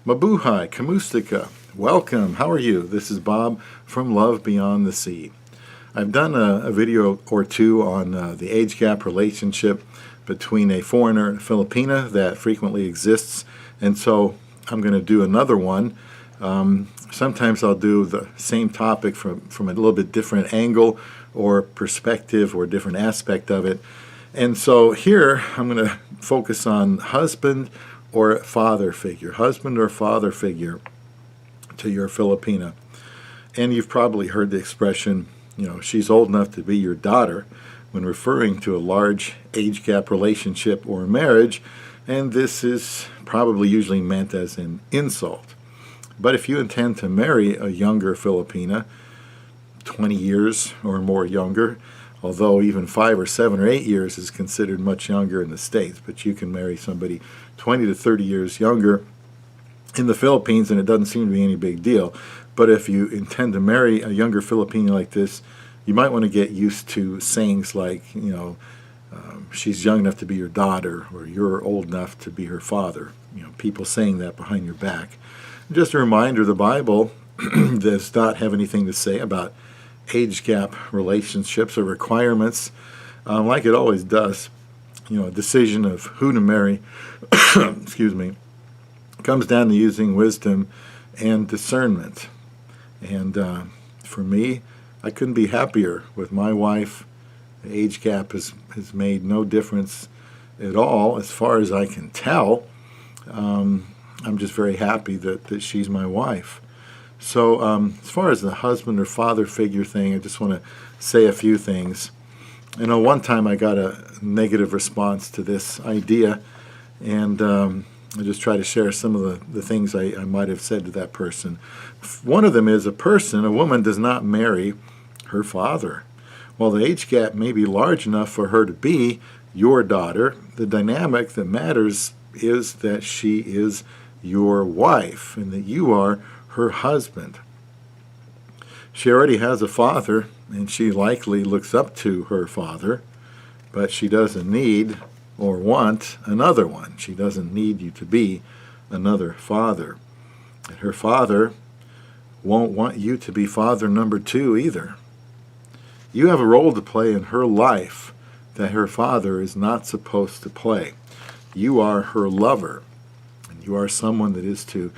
Mabuhay, Kamustika, welcome, how are you? This is Bob from Love Beyond the Sea. I've done a video or two on the age gap relationship between a foreigner and a Filipina that frequently exists, and so I'm going to do another one. Sometimes I'll do the same topic from a little bit different angle or perspective or different aspect of it. And so here I'm going to focus on husband or father figure to your Filipina. And you've probably heard the expression, she's old enough to be your daughter when referring to a large age gap relationship or marriage, and this is probably usually meant as an insult. But if you intend to marry a younger Filipina, 20 years or more younger, although even 5 or 7 or 8 years is considered much younger in the States, but you can marry somebody 20 to 30 years younger in the Philippines and it doesn't seem to be any big deal. But if you intend to marry a younger Filipina like this, you might want to get used to sayings like, she's young enough to be your daughter, or you're old enough to be her father. People saying that behind your back. Just a reminder, the Bible does not have anything to say about age gap relationships or requirements, like it always does. A decision of who to marry, excuse me, comes down to using wisdom and discernment. And for me, I couldn't be happier with my wife. The age gap has made no difference at all as far as I can tell. I'm just very happy that she's my wife. So as far as the husband or father figure thing, I just want to say a few things. One time I got a negative response to this idea, and I just try to share some of the things I might have said to that person. One of them is a woman does not marry her father. While the age gap may be large enough for her to be your daughter, the dynamic that matters is that she is your wife and that you are her husband. She already has a father, and she likely looks up to her father, but she doesn't need or want another one. She doesn't need you to be another father. And her father won't want you to be father number 2 either. You have a role to play in her life that her father is not supposed to play. You are her lover, and you are someone that is to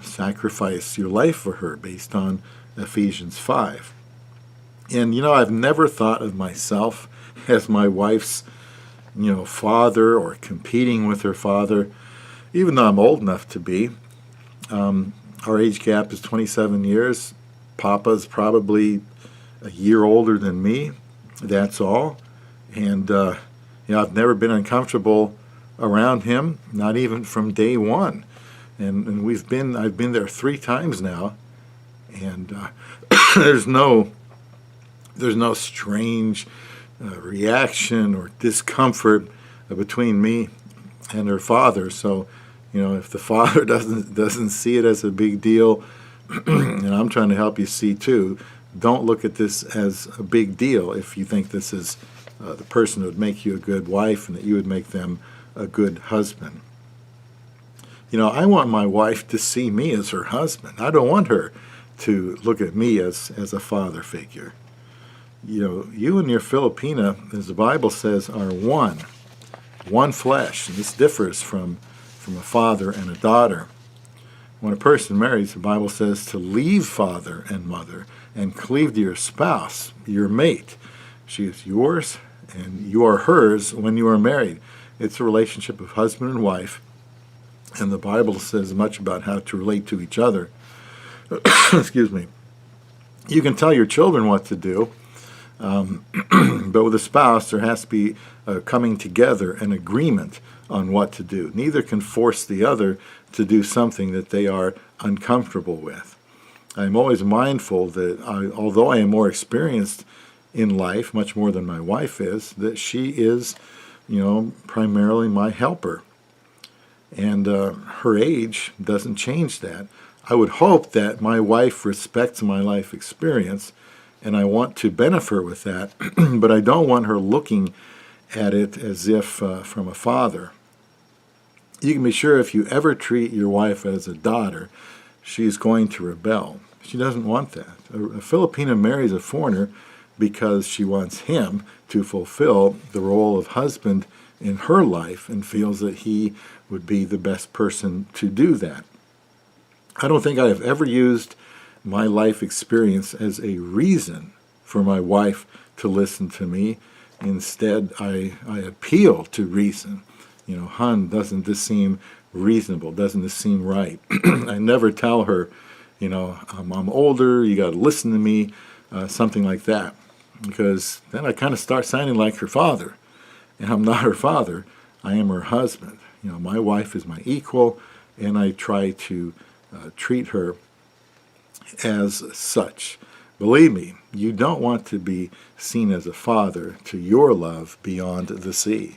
sacrifice your life for her based on Ephesians 5. And I've never thought of myself as my wife's father or competing with her father, even though I'm old enough to be. Our age gap is 27 years. Papa's probably a year older than me, that's all. And I've never been uncomfortable around him, not even from day one. And I've been there 3 times now, and there's no strange reaction or discomfort between me and her father. So, if the father doesn't see it as a big deal, and I'm trying to help you see too, don't look at this as a big deal if you think this is the person who would make you a good wife and that you would make them a good husband. I want my wife to see me as her husband. I don't want her to look at me as a father figure. You and your Filipina, as the Bible says, are one flesh, and this differs from a father and a daughter. When a person marries, the Bible says to leave father and mother and cleave to your spouse, your mate. She is yours, and you are hers when you are married. It's a relationship of husband and wife, and the Bible says much about how to relate to each other. Excuse me. You can tell your children what to do, but with a spouse, there has to be a coming together, an agreement on what to do. Neither can force the other to do something that they are uncomfortable with. I'm always mindful that although I am more experienced in life, much more than my wife is, that she is, primarily my helper. And her age doesn't change that. I would hope that my wife respects my life experience, and I want to benefit her with that, but I don't want her looking at it as if from a father. You can be sure if you ever treat your wife as a daughter, she's going to rebel. She doesn't want that. A Filipina marries a foreigner because she wants him to fulfill the role of husband in her life and feels that he would be the best person to do that. I don't think I have ever used my life experience as a reason for my wife to listen to me. Instead, I appeal to reason. Hun, doesn't this seem reasonable? Doesn't this seem right? I never tell her, I'm older, you got to listen to me, something like that. Because then I kind of start sounding like her father. And I'm not her father, I am her husband. My wife is my equal, and I try to treat her as such. Believe me, you don't want to be seen as a father to your love beyond the sea.